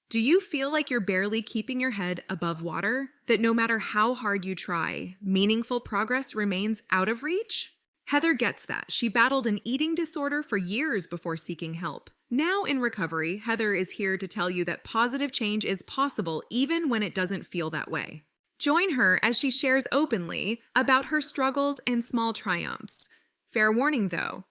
Do you feel like you're barely keeping your head above water? That no matter how hard you try, meaningful progress remains out of reach? Heather gets that. She battled an eating disorder for years before seeking help. Now in recovery, Heather is here to tell you that positive change is possible even when it doesn't feel that way. Join her as she shares openly about her struggles and small triumphs. Fair warning though,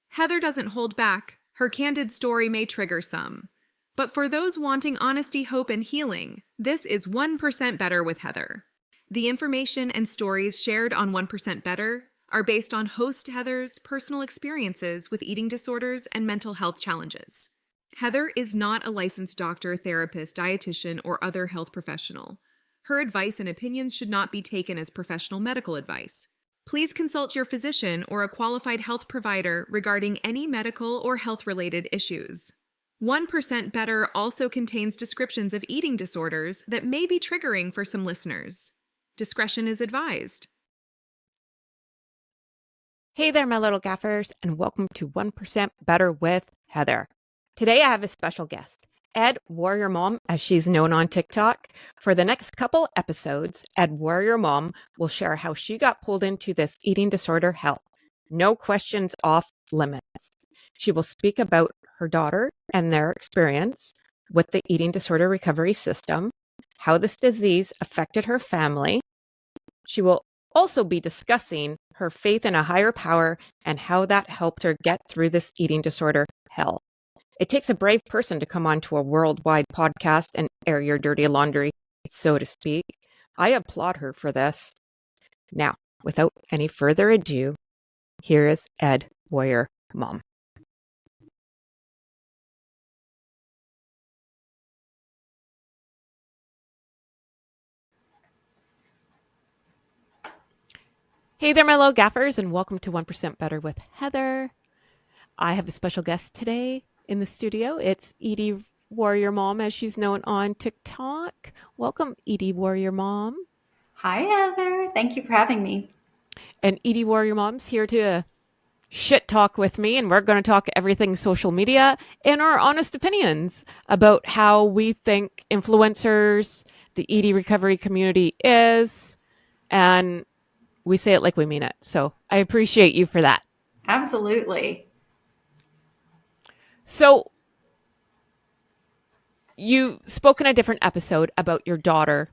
Heather doesn't hold back. Her candid story may trigger some. But for those wanting honesty, hope, and healing, this is 1% Better with Heather. The information and stories shared on 1% Better are based on host Heather's personal experiences with eating disorders and mental health challenges. Heather is not a licensed doctor, therapist, dietitian, or other health professional. Her advice and opinions should not be taken as professional medical advice. Please consult your physician or a qualified health provider regarding any medical or health-related issues. 1% Better also contains descriptions of eating disorders that may be triggering for some listeners. Discretion is advised. Hey there, my little gaffers, and welcome to 1% Better with Heather. Today I have a special guest, edWarriorMom, as she's known on TikTok. For the next couple episodes, edWarriorMom will share how she got pulled into this eating disorder hell. No questions off limits. She will speak about her daughter and their experience with the eating disorder recovery system, how this disease affected her family. She will also be discussing her faith in a higher power and how that helped her get through this eating disorder hell. It takes a brave person to come onto a worldwide podcast and air your dirty laundry, so to speak. I applaud her for this. Now, without any further ado, here is Ed Warrior Mom. Hey there, my little gaffers, and welcome to 1% Better with Heather. I have a special guest today in the studio. It's edWarriorMom, as she's known on TikTok. Welcome, edWarriorMom. Hi, Heather. Thank you for having me. And edWarriorMom's here to shit talk with me, and we're going to talk everything social media and our honest opinions about how we think influencers, the ED recovery community is, and we say it like we mean it. So I appreciate you for that. Absolutely. So you spoke in a different episode about your daughter,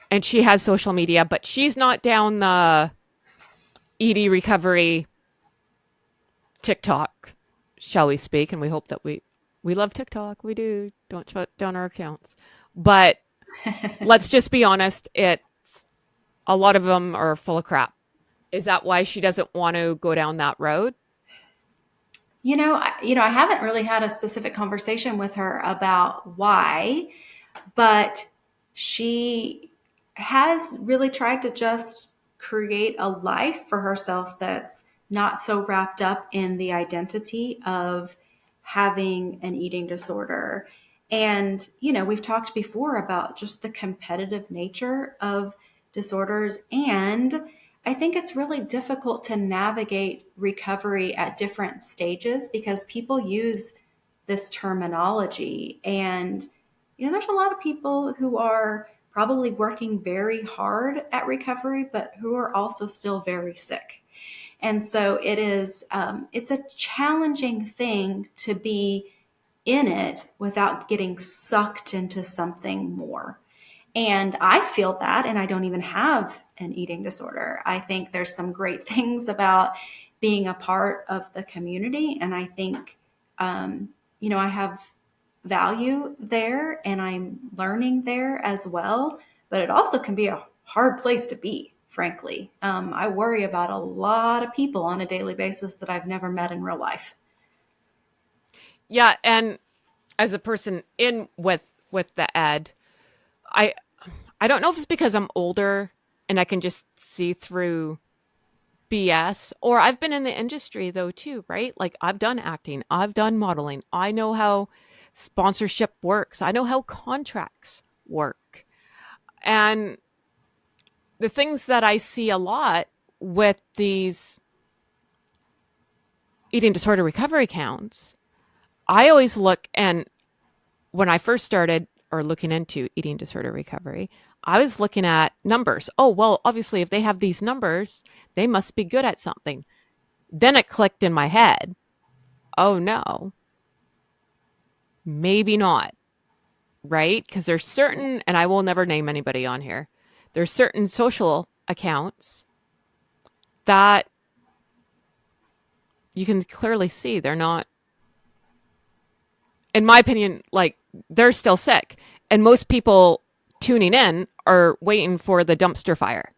and she has social media, but she's not down the ED recovery TikTok, shall we speak? And we hope that we love TikTok. We do. Don't shut down our accounts. But let's just be honest. A lot of them are full of crap. Is that why she doesn't want to go down that road? I haven't really had a specific conversation with her about why, but she has really tried to just create a life for herself that's not so wrapped up in the identity of having an eating disorder. And, we've talked before about just the competitive nature of disorders. And I think it's really difficult to navigate recovery at different stages because people use this terminology. And, there's a lot of people who are probably working very hard at recovery, but who are also still very sick. And so it's a challenging thing to be in it without getting sucked into something more. And I feel that, and I don't even have an eating disorder. I think there's some great things about being a part of the community. And I think, I have value there and I'm learning there as well. But it also can be a hard place to be, frankly. I worry about a lot of people on a daily basis that I've never met in real life. Yeah, and as a person in with the ed, I don't know if it's because I'm older and I can just see through BS, or I've been in the industry though too, right? Like I've done acting, I've done modeling. I know how sponsorship works. I know how contracts work. And the things that I see a lot with these eating disorder recovery accounts, I always look, and when I first started or looking into eating disorder recovery, I was looking at numbers. Oh, well, obviously, if they have these numbers, they must be good at something. Then it clicked in my head. Oh, no, maybe not. Right? Because there's certain, and I will never name anybody on here, there's certain social accounts that you can clearly see they're not, in my opinion, like they're still sick. And most people tuning in are waiting for the dumpster fire.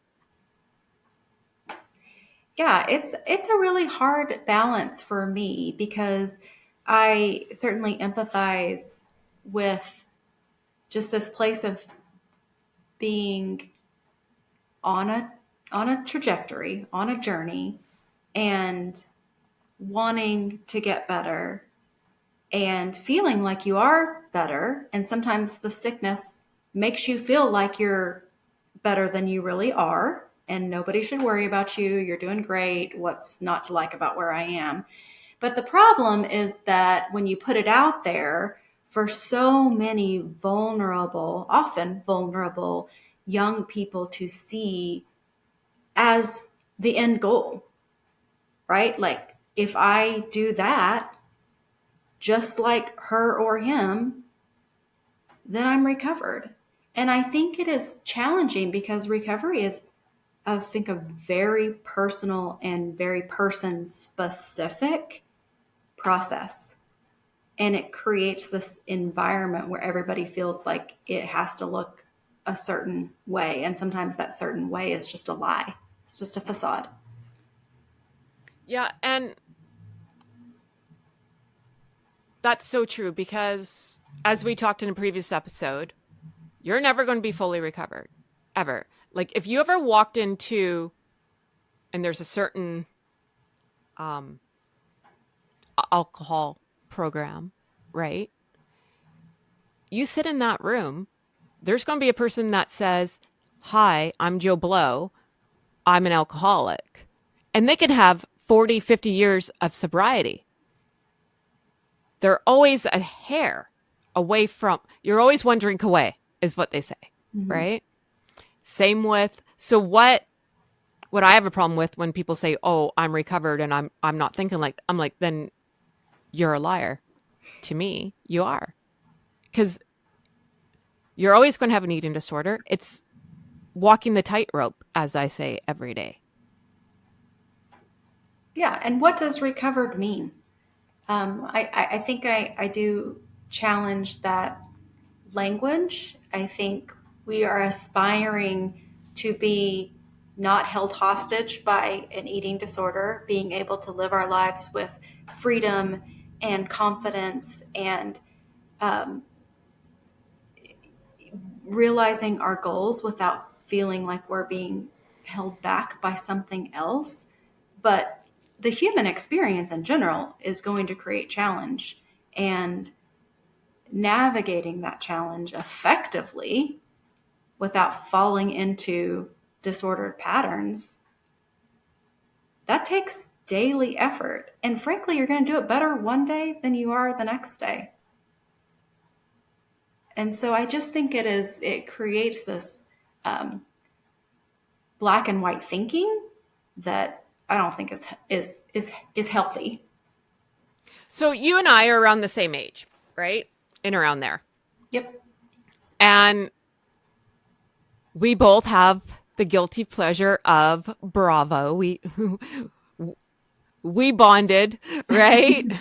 Yeah, it's a really hard balance for me because I certainly empathize with just this place of being on a trajectory, on a journey, and wanting to get better and feeling like you are better. And sometimes the sickness makes you feel like you're better than you really are. And nobody should worry about you. You're doing great. What's not to like about where I am? But the problem is that when you put it out there for so many vulnerable, often vulnerable young people to see as the end goal, right? Like if I do that, just like her or him, then I'm recovered. And I think it is challenging because recovery is, I think, a very personal and very person specific process. And it creates this environment where everybody feels like it has to look a certain way. And sometimes that certain way is just a lie, it's just a facade. Yeah. And that's so true because, as we talked in a previous episode, you're never going to be fully recovered, ever. Like if you ever walked into, and there's a certain alcohol program, right? You sit in that room, there's going to be a person that says, "Hi, I'm Joe Blow. I'm an alcoholic." And they could have 40, 50 years of sobriety. They're always a hair away from, you're always one drink away, is what they say, right? Same with, so what I have a problem with when people say, "Oh, I'm recovered and I'm not thinking like," I'm like, then you're a liar. To me, you are. Because you're always going to have an eating disorder. It's walking the tightrope, as I say every day. Yeah. And what does recovered mean? I think I do challenge that language. I think we are aspiring to be not held hostage by an eating disorder, being able to live our lives with freedom and confidence and realizing our goals without feeling like we're being held back by something else. But the human experience in general is going to create challenge, and navigating that challenge effectively without falling into disordered patterns, that takes daily effort. And frankly, you're going to do it better one day than you are the next day. And so I just think it creates this black and white thinking that I don't think is healthy. So you and I are around the same age, right? In around there. Yep. And we both have the guilty pleasure of Bravo. We bonded, right?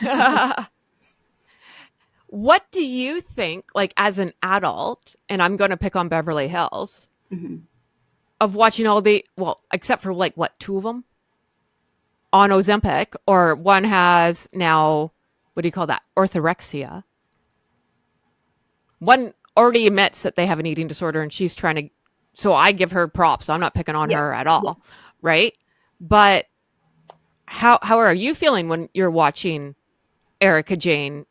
What do you think, like as an adult, and I'm going to pick on Beverly Hills, of watching all the, well, except for like what, two of them on Ozempic, or one has now, what do you call that? Orthorexia. One already admits that they have an eating disorder and she's trying to, so I give her props. I'm not picking on her at all, right? But how are you feeling when you're watching Erica Jane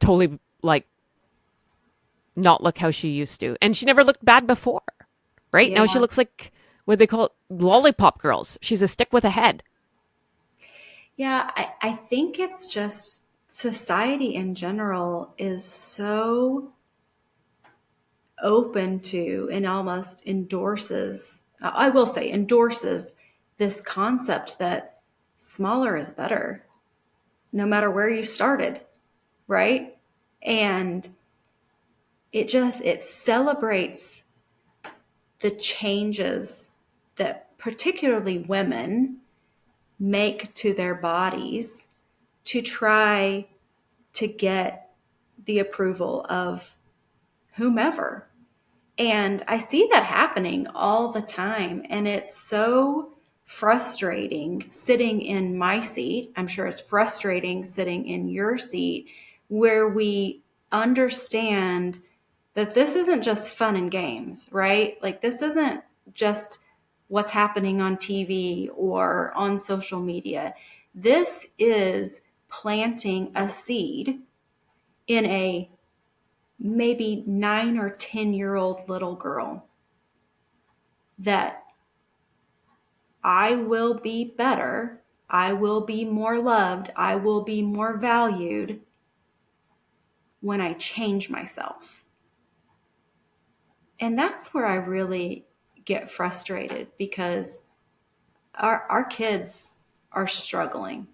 totally like not look how she used to? And she never looked bad before, right? Now she looks like what they call it, lollipop girls. She's a stick with a head. Yeah, I think it's just society in general is so open to and almost endorses, I will say, endorses this concept that smaller is better, no matter where you started, right? And it celebrates the changes that particularly women make to their bodies to try to get the approval of whomever. And I see that happening all the time. And it's so frustrating sitting in my seat. I'm sure it's frustrating sitting in your seat, where we understand that this isn't just fun and games, right? Like, this isn't just what's happening on TV or on social media. This is planting a seed in a maybe 9 or 10-year-old little girl that I will be better, I will be more loved, I will be more valued when I change myself. And that's where I really get frustrated, because our kids are struggling.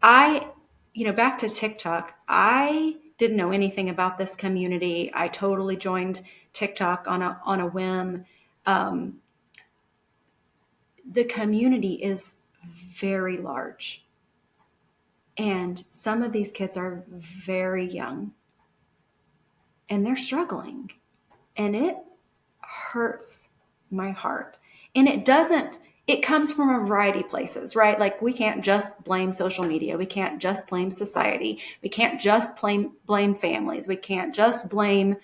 Back to TikTok, I didn't know anything about this community. I totally joined TikTok on a whim. The community is very large, and some of these kids are very young, and they're struggling, and it hurts my heart. And it comes from a variety of places, right? Like, we can't just blame social media. We can't just blame society. We can't just blame families. We can't just blame,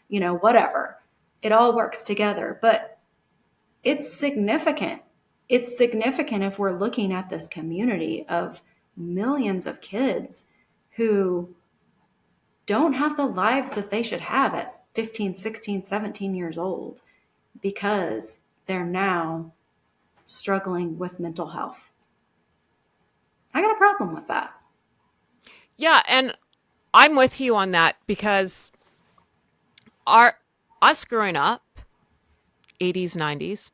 whatever. It all works together, but it's significant. It's significant if we're looking at this community of millions of kids who don't have the lives that they should have at 15, 16, 17 years old, because they're now struggling with mental health. I got a problem with that. Yeah, and I'm with you on that, because us growing up, 80s, 90s,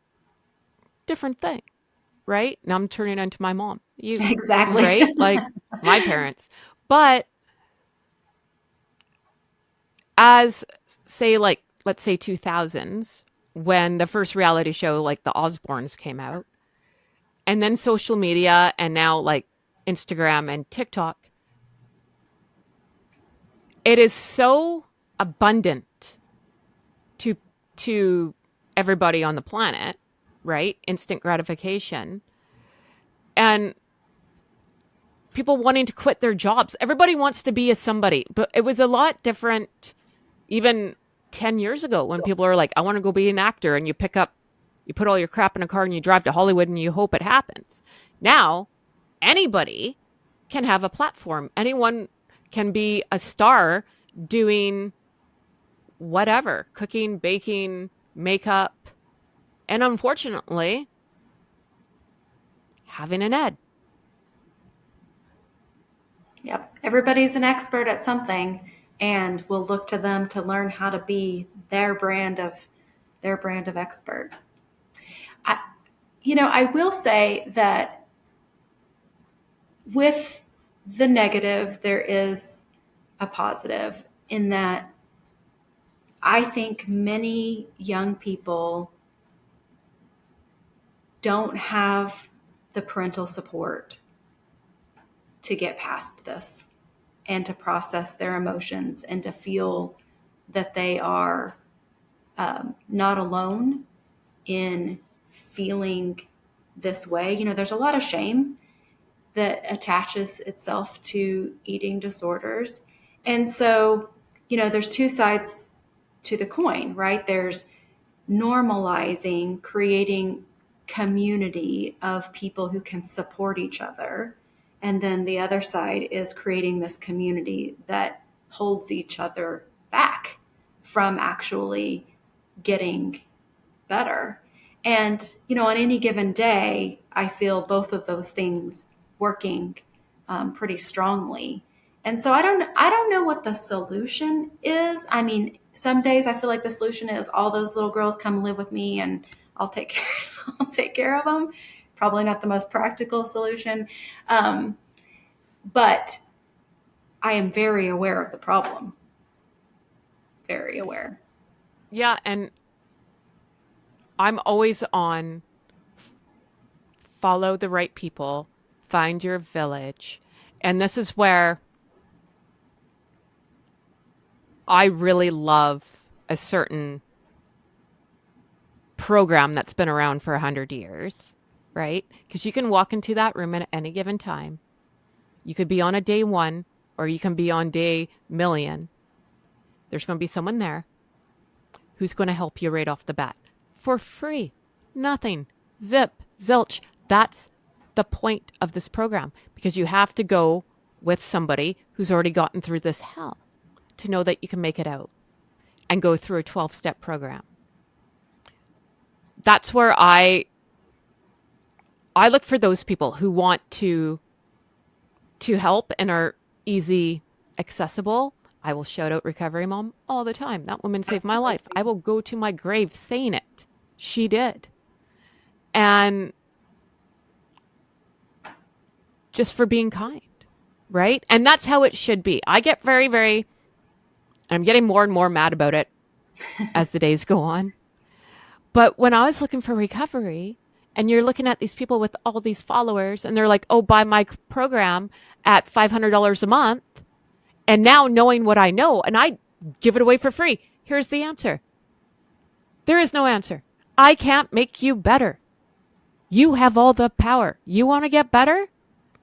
different thing, right? Now I'm turning into my mom. You Exactly. right? Like my parents. But as, say, like, let's say 2000s, when the first reality show like the Osbournes came out, and then social media, and now like Instagram and TikTok, it is so abundant to everybody on the planet, right? Instant gratification. And people wanting to quit their jobs. Everybody wants to be a somebody, but it was a lot different even 10 years ago, when people are like, I want to go be an actor, and you put all your crap in a car and you drive to Hollywood and you hope it happens. Now, anybody can have a platform. Anyone can be a star doing whatever, cooking, baking, makeup, and unfortunately, having an ed. Yep. Everybody's an expert at something, and we'll look to them to learn how to be their brand of expert. I will say that with the negative, there is a positive, in that I think many young people don't have the parental support to get past this, and to process their emotions, and to feel that they are not alone in feeling this way. There's a lot of shame that attaches itself to eating disorders. And so, there's two sides to the coin, right? There's normalizing, creating community of people who can support each other. And then the other side is creating this community that holds each other back from actually getting better. And, on any given day, I feel both of those things working pretty strongly. And so I don't know what the solution is. I mean, some days I feel like the solution is all those little girls come live with me and I'll take care, I'll take care of them. Probably not the most practical solution. But I am very aware of the problem. Very aware. Yeah, and I'm always on follow the right people, find your village. And this is where I really love a certain program that's been around for 100 years, right? Because you can walk into that room at any given time. You could be on a day 1 or you can be on day million. There's going to be someone there who's going to help you right off the bat for free. Nothing. Zip, zilch. That's the point of this program, because you have to go with somebody who's already gotten through this hell to know that you can make it out and go through a 12-step program. That's where I look for those people who want to help and are easy, accessible. I will shout out Recovery Mom all the time. That woman saved my life. I will go to my grave saying it. She did. And just for being kind, right? And that's how it should be. I get I'm getting more and more mad about it as the days go on. But when I was looking for recovery, and you're looking at these people with all these followers, and they're like, oh, buy my program at $500 a month. And now knowing what I know, and I give it away for free. Here's the answer. There is no answer. I can't make you better. You have all the power. You want to get better?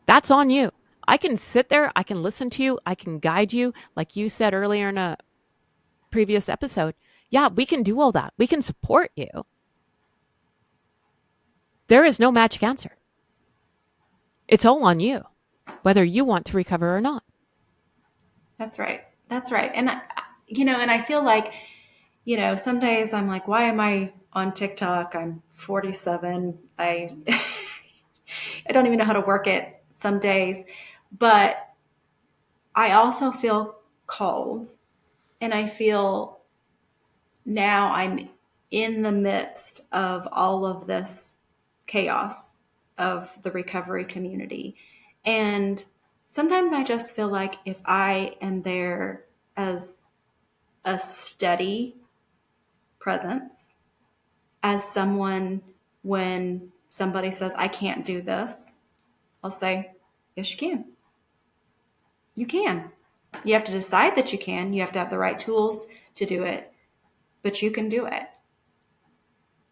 That's on you. I can sit there. I can listen to you. I can guide you. Like you said earlier in a previous episode. Yeah, we can do all that. We can support you. There is no magic answer. It's all on you, whether you want to recover or not. That's right. That's right. And I feel like, some days I'm like, why am I on TikTok? I'm 47. I don't even know how to work it some days, but I also feel called, and I feel now I'm in the midst of all of this chaos of the recovery community. And sometimes I just feel like if I am there as a steady presence, as someone, when somebody says, I can't do this, I'll say, yes, you can. You can. You have to decide that you can. You have to have the right tools to do it, but you can do it.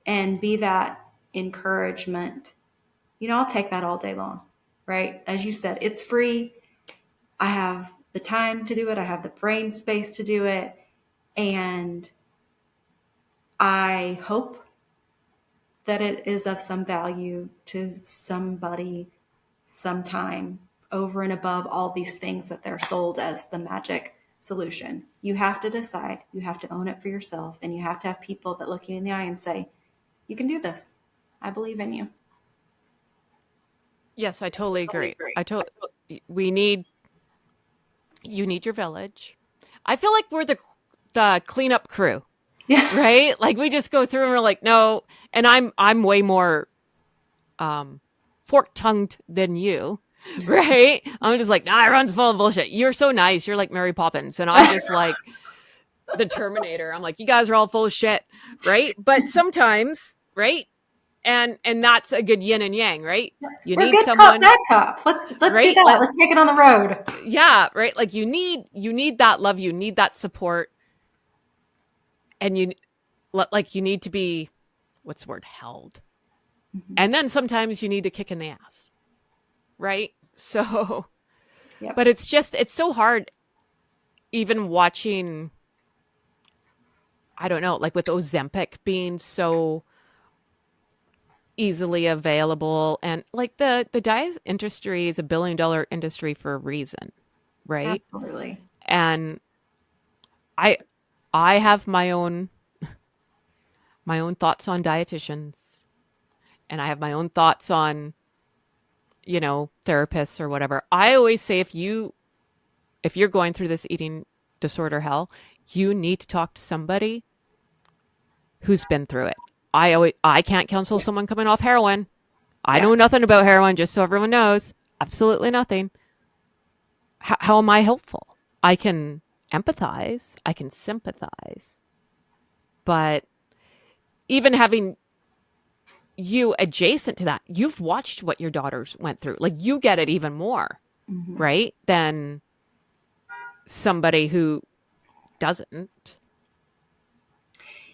And be that encouragement. I'll take that all day long, right? As you said, it's free. I have the time to do it. I have the brain space to do it. And I hope that it is of some value to somebody sometime, over and above all these things that they're sold as the magic solution. You have to decide. You have to own it for yourself. And you have to have people that look you in the eye and say, you can do this. I believe in you. Yes, I totally agree. You need your village. I feel like we're the cleanup crew. Yeah. Right? Like we just go through and we're like, no. And I'm way more fork-tongued than you, right? I'm just like, nah, everyone's full of bullshit. You're so nice. You're like Mary Poppins. And I'm just like the Terminator. I'm like, you guys are all full of shit, right? But sometimes, right? And that's a good yin and yang, right? We're need good someone, cop, bad cop. Let's right? do that. Let's take it on the road. Yeah, right. Like you need that love. You need that support, and you need to be, what's the word, held. Mm-hmm. And then sometimes you need a kick in the ass, right? So, yep. But it's so hard, even watching. I don't know, like with Ozempic being so easily available, and like the diet industry is $1 billion industry for a reason, right? Absolutely. And I have my own thoughts on dietitians, and I have my own thoughts on therapists or whatever. I always say, if you if you're going through this eating disorder hell, you need to talk to somebody who's been through it. I can't counsel someone coming off heroin. I Yeah. know nothing about heroin, just so everyone knows. Absolutely nothing. How am I helpful? I can empathize, I can sympathize, but even having you adjacent to that, you've watched what your daughters went through. Like you get it even more, Mhm. right? Than somebody who doesn't.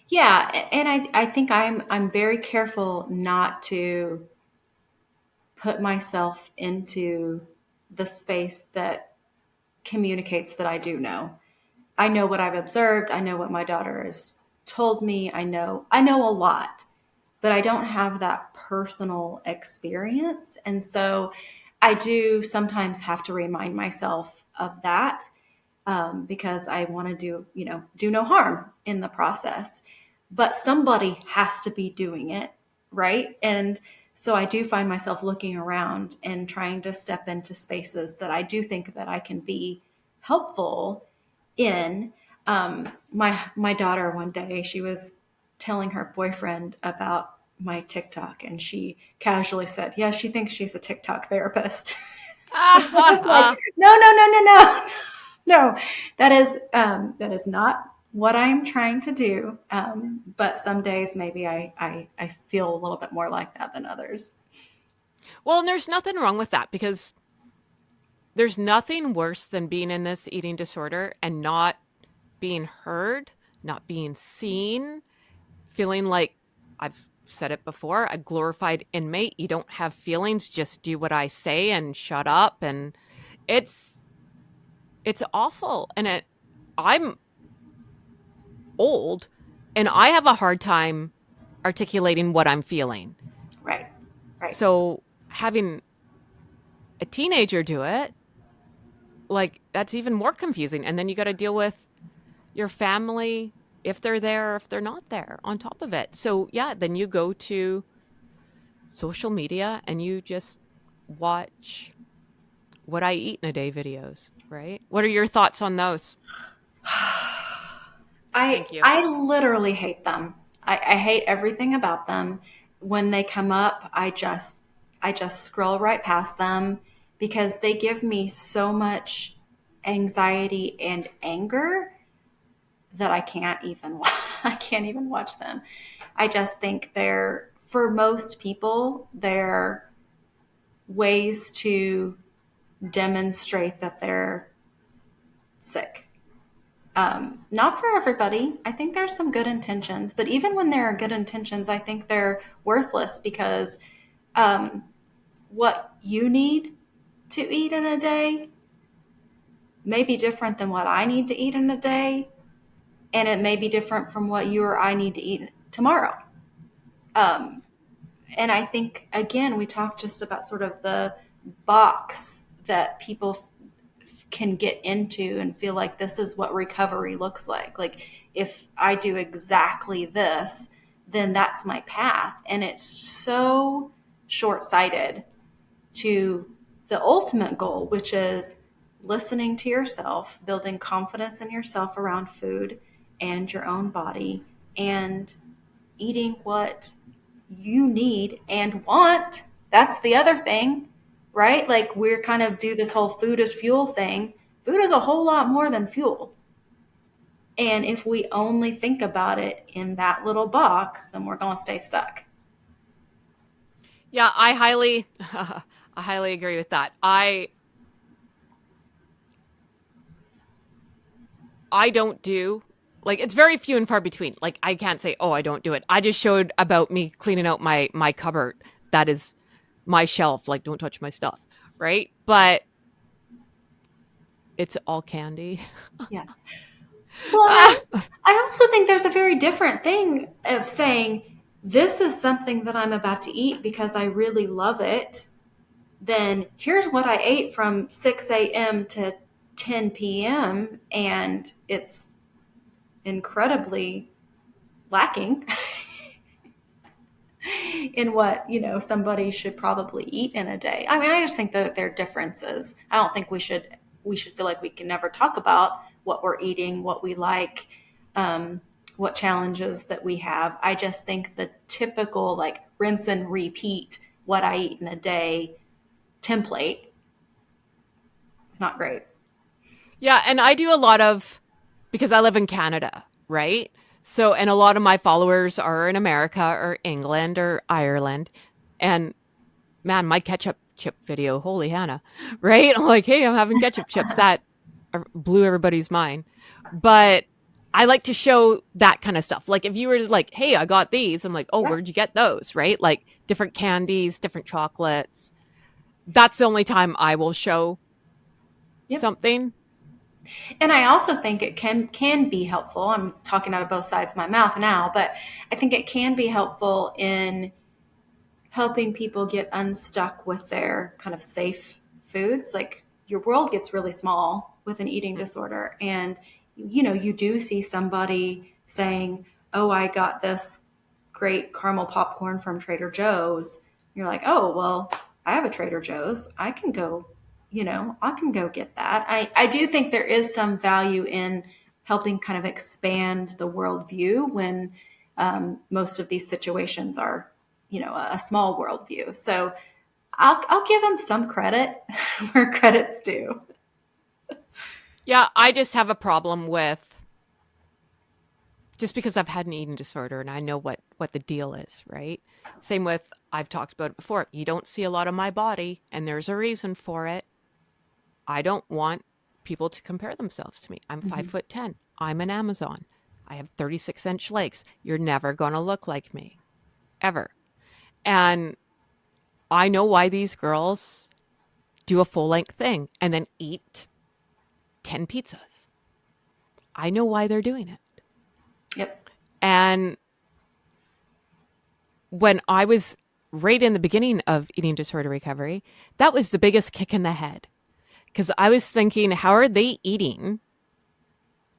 Yeah, and I think I'm very careful not to put myself into the space that communicates that I do know. I know what I've observed, I know what my daughter has told me, I know a lot, but I don't have that personal experience. And so I do sometimes have to remind myself of that, because I want to do no harm in the process. But somebody has to be doing it, right? And so I do find myself looking around and trying to step into spaces that I do think that I can be helpful in. My daughter one day, she was telling her boyfriend about my TikTok, and she casually said, "Yeah, she thinks she's a TikTok therapist." And we're just like, no, no, no, no, no, no. That is not what I am trying to do. But some days maybe I feel a little bit more like that than others. Well, and there's nothing wrong with that because there's nothing worse than being in this eating disorder and not being heard, not being seen, feeling like I've said it before, a glorified inmate. You don't have feelings, just do what I say and shut up. And it's awful. And I'm old and I have a hard time articulating what I'm feeling. Right. Right. So having a teenager do it, like that's even more confusing. And then you got to deal with your family if they're there or if they're not there on top of it. So yeah, then you go to social media and you just watch what I eat in a day videos, right? What are your thoughts on those? I Thank you. I literally hate them. I hate everything about them. When they come up, I just scroll right past them because they give me so much anxiety and anger that I can't even I can't even watch them. I just think they're, for most people, they're ways to demonstrate that they're sick. Not for everybody. I think there's some good intentions, but even when there are good intentions, I think they're worthless because um, what you need to eat in a day may be different than what I need to eat in a day, and it may be different from what you or I need to eat tomorrow. Um, and I think, again, we talked just about sort of the box that people can get into and feel like this is what recovery looks like. Like, if I do exactly this, then that's my path. And it's so short sighted to the ultimate goal, which is listening to yourself, building confidence in yourself around food and your own body, and eating what you need and want. That's the other thing, right? Like, we're kind of do this whole food is fuel thing. Food is a whole lot more than fuel. And if we only think about it in that little box, then we're going to stay stuck. Yeah, I highly I highly agree with that. I don't do like it's very few and far between. Like I can't say, "Oh, I don't do it." I just showed about me cleaning out my cupboard. That is my shelf. Like don't touch my stuff, right? But it's all candy. Yeah. Well, and I also think there's a very different thing of saying, this is something that I'm about to eat because I really love it. Then here's what I ate from 6 a.m. to 10 p.m. and it's incredibly lacking in what, somebody should probably eat in a day. I mean, I just think that there are differences. I don't think we should we should feel like we can never talk about what we're eating, what we like, what challenges that we have. I just think the typical like rinse and repeat what I eat in a day template is not great. Yeah, and I do a lot of, because I live in Canada, right? So, and a lot of my followers are in America or England or Ireland. And man, my ketchup chip video, holy Hannah, right? I'm like, hey, I'm having ketchup chips. That blew everybody's mind. But I like to show that kind of stuff. Like if you were like, hey, I got these, I'm like, oh, Yeah. where'd you get those? Right? Like different candies, different chocolates. That's the only time I will show Yep. something. And I also think it can be helpful. I'm talking out of both sides of my mouth now, but I think it can be helpful in helping people get unstuck with their kind of safe foods. Like your world gets really small with an eating disorder, and you do see somebody saying, "Oh, I got this great caramel popcorn from Trader Joe's." You're like, "Oh, well, I have a Trader Joe's. I can go get that." I do think there is some value in helping kind of expand the worldview when most of these situations are, a small worldview. So I'll give them some credit where credit's due. Yeah, I just have a problem with, just because I've had an eating disorder and I know what the deal is, right? Same with, I've talked about it before. You don't see a lot of my body, and there's a reason for it. I don't want people to compare themselves to me. I'm 5'10". I'm an Amazon. I have 36-inch legs. You're never going to look like me, ever. And I know why these girls do a full-length thing and then eat 10 pizzas. I know why they're doing it. Yep. And when I was right in the beginning of eating disorder recovery, that was the biggest kick in the head. Because I was thinking, how are they eating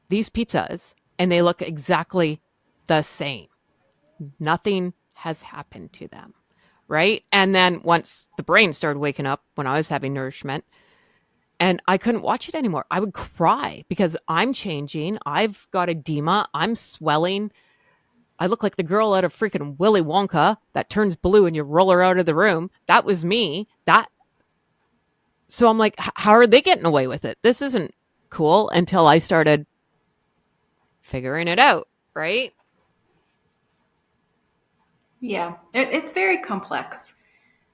these pizzas and they look exactly the same? Nothing has happened to them, right? And then once the brain started waking up when I was having nourishment, and I couldn't watch it anymore. I would cry because I'm changing. I've got edema. I'm swelling. I look like the girl out of freaking Willy Wonka that turns blue and you roll her out of the room. That was me. So I'm like, how are they getting away with it? This isn't cool, until I started figuring it out, right? Yeah, it's very complex.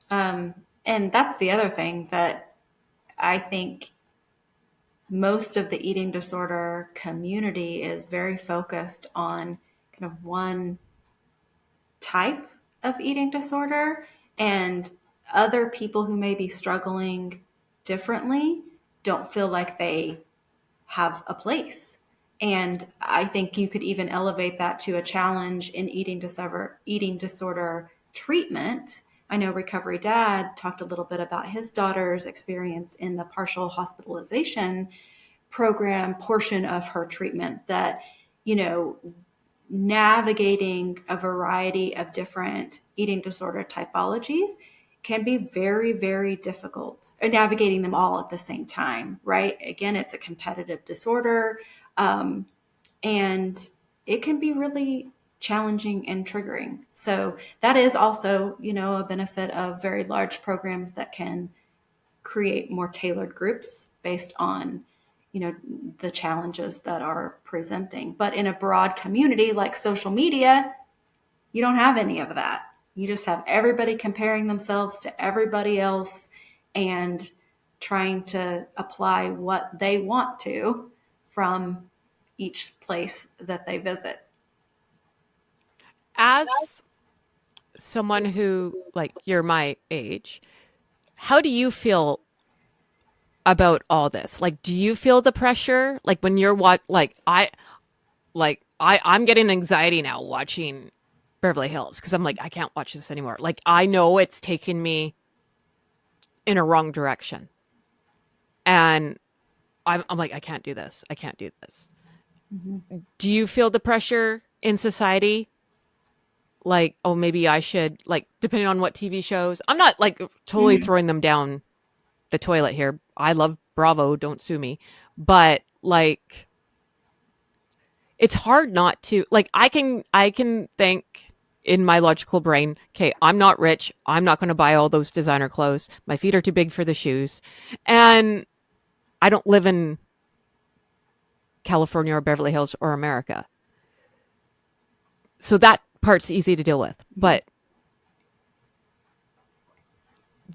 And that's the other thing that I think most of the eating disorder community is very focused on kind of one type of eating disorder, and other people who may be struggling differently don't feel like they have a place. And I think you could even elevate that to a challenge in eating disorder treatment. I know Recovery Dad talked a little bit about his daughter's experience in the partial hospitalization program portion of her treatment, that, navigating a variety of different eating disorder typologies can be very, very difficult, navigating them all at the same time, right? Again, it's a competitive disorder, and it can be really challenging and triggering. So that is also, a benefit of very large programs that can create more tailored groups based on, the challenges that are presenting. But in a broad community like social media, you don't have any of that. You just have everybody comparing themselves to everybody else and trying to apply what they want to from each place that they visit. As someone who, like, you're my age, how do you feel about all this? Like, do you feel the pressure? Like when you're I'm getting anxiety now watching Beverly Hills, because I'm like, I can't watch this anymore. Like, I know it's taking me in a wrong direction. And I'm like, I can't do this. I can't do this. Mm-hmm. Do you feel the pressure in society? Like, oh, maybe I should, like, depending on what TV shows. I'm not like totally throwing them down the toilet here. I love bravo, don't sue me. But like, it's hard not to, like, I can think in my logical brain, okay, I'm not rich. I'm not going to buy all those designer clothes. My feet are too big for the shoes. And I don't live in California or Beverly Hills or America. So that part's easy to deal with. But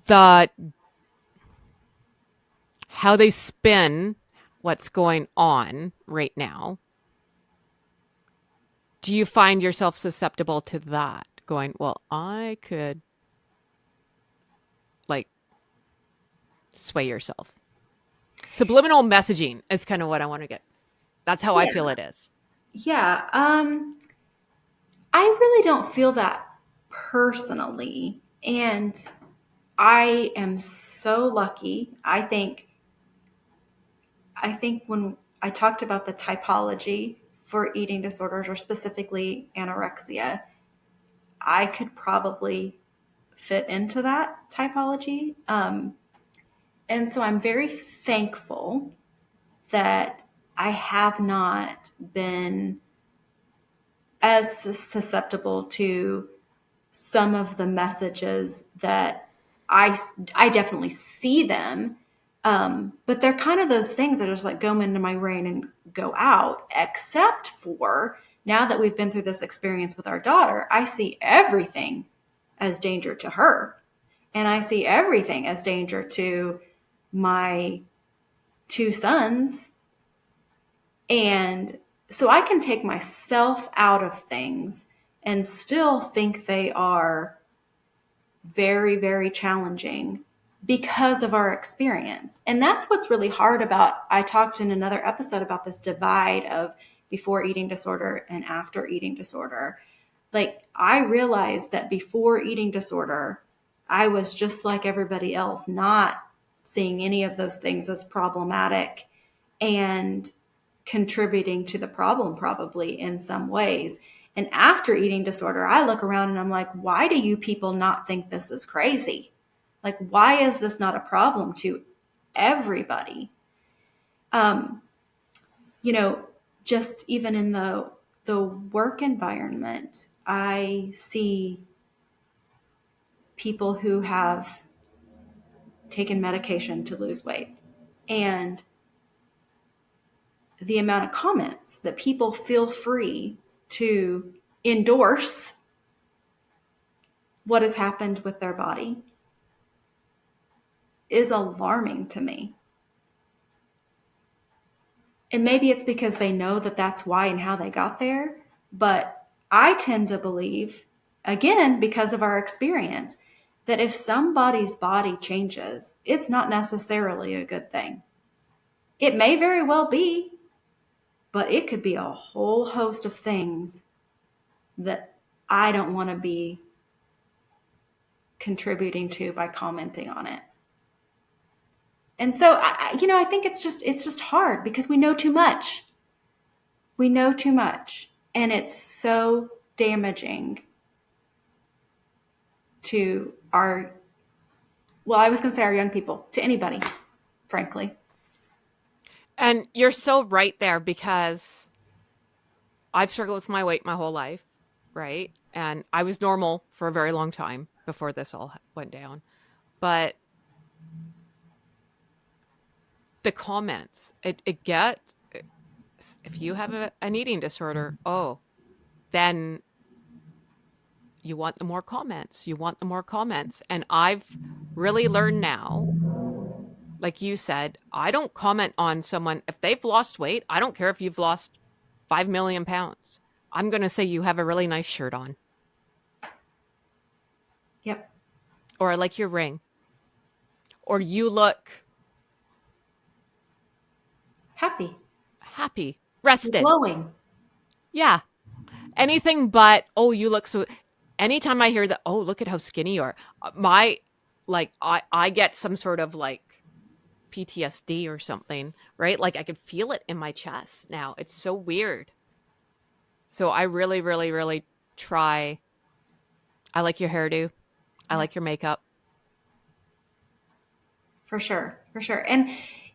the how they spin what's going on right now, do you find yourself susceptible to that? Going, well, I could like sway yourself. Subliminal messaging is kind of what I want to get. That's how I Yeah. feel it is. Yeah. I really don't feel that personally. And I am so lucky. I think when I talked about the typology for eating disorders, or specifically anorexia, I could probably fit into that typology. And so I'm very thankful that I have not been as susceptible to some of the messages that I definitely see them. But they're kind of those things that just like go into my brain and go out, except for now that we've been through this experience with our daughter, I see everything as danger to her. And I see everything as danger to my two sons. And so I can take myself out of things and still think they are very, very challenging because of our experience. And that's what's really hard about, I talked in another episode about this divide of before eating disorder and after eating disorder. Like, I realized that before eating disorder, I was just like everybody else, not seeing any of those things as problematic and contributing to the problem probably in some ways. And after eating disorder, I look around and I'm like, why do you people not think this is crazy? Like, why is this not a problem to everybody? Um, you know, just even in the work environment, I see people who have taken medication to lose weight, and the amount of comments that people feel free to endorse what has happened with their body is alarming to me. And maybe it's because they know that that's why and how they got there. But I tend to believe, again, because of our experience, that if somebody's body changes, it's not necessarily a good thing. It may very well be, but it could be a whole host of things that I don't want to be contributing to by commenting on it. And so, I think it's just hard because we know too much. We know too much, and it's so damaging to our, well, I was going to say our young people, to anybody, frankly. And you're so right there, because I've struggled with my weight my whole life, right? And I was normal for a very long time before this all went down. But the comments, if you have an eating disorder, then you want the more comments. You want the more comments. And I've really learned now, like you said, I don't comment on someone. If they've lost weight, I don't care if you've lost 5 million pounds. I'm going to say you have a really nice shirt on. Yep. Or I like your ring. Or you look happy, rested. Glowing. Yeah. Anything but, oh, you look so. Anytime I hear that, oh, look at how skinny you are. I get some sort of like PTSD or something, right? Like I could feel it in my chest now. It's so weird. So I really, really, really try. I like your hairdo. I like your makeup. For sure. For sure. And,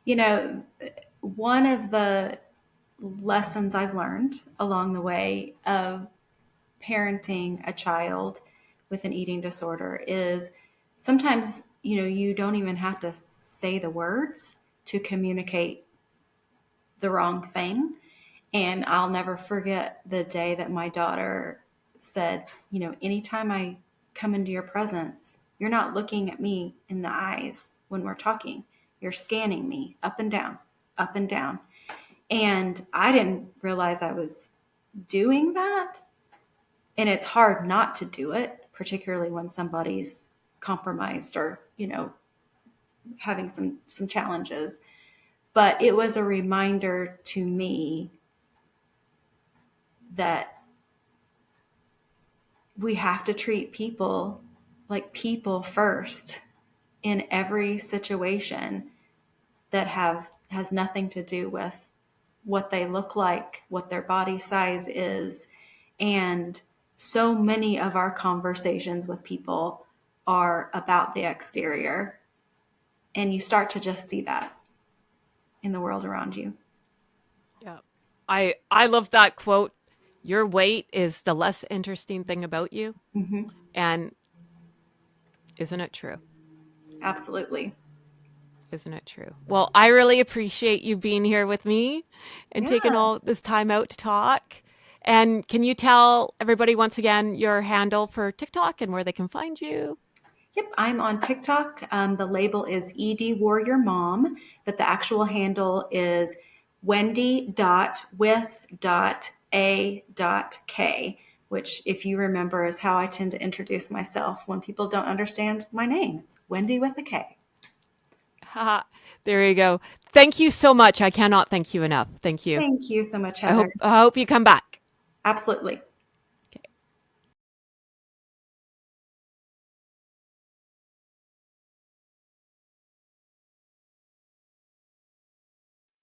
You know, one of the lessons I've learned along the way of parenting a child with an eating disorder is sometimes, you don't even have to say the words to communicate the wrong thing. And I'll never forget the day that my daughter said, anytime I come into your presence, you're not looking at me in the eyes when we're talking. You're scanning me up and down, up and down. And I didn't realize I was doing that. And it's hard not to do it, particularly when somebody's compromised or, having some challenges. But it was a reminder to me that we have to treat people like people first in every situation that has nothing to do with what they look like, what their body size is. And so many of our conversations with people are about the exterior. And you start to just see that in the world around you. Yeah. I love that quote. Your weight is the less interesting thing about you. Mm-hmm. And isn't it true? Absolutely. Isn't it true? Well, I really appreciate you being here with me and Yeah. taking all this time out to talk. And can you tell everybody once again your handle for TikTok and where they can find you? Yep, I'm on TikTok. The label is edWarriorMom, but the actual handle is wendy.with.a.k, which, if you remember, is how I tend to introduce myself when people don't understand my name. It's Wendy with a K. Haha, there you go. Thank you so much. I cannot thank you enough. Thank you. Thank you so much, I Heather. hope you come back. Absolutely. Okay.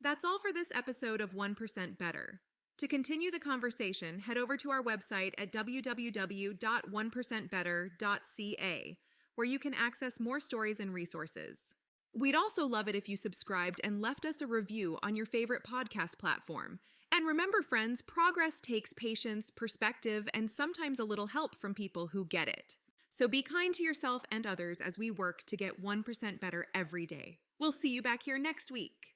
That's all for this episode of 1% Better. To continue the conversation, head over to our website at www.1percentbetter.ca, where you can access more stories and resources. We'd also love it if you subscribed and left us a review on your favorite podcast platform. And remember, friends, progress takes patience, perspective, and sometimes a little help from people who get it. So be kind to yourself and others as we work to get 1% better every day. We'll see you back here next week.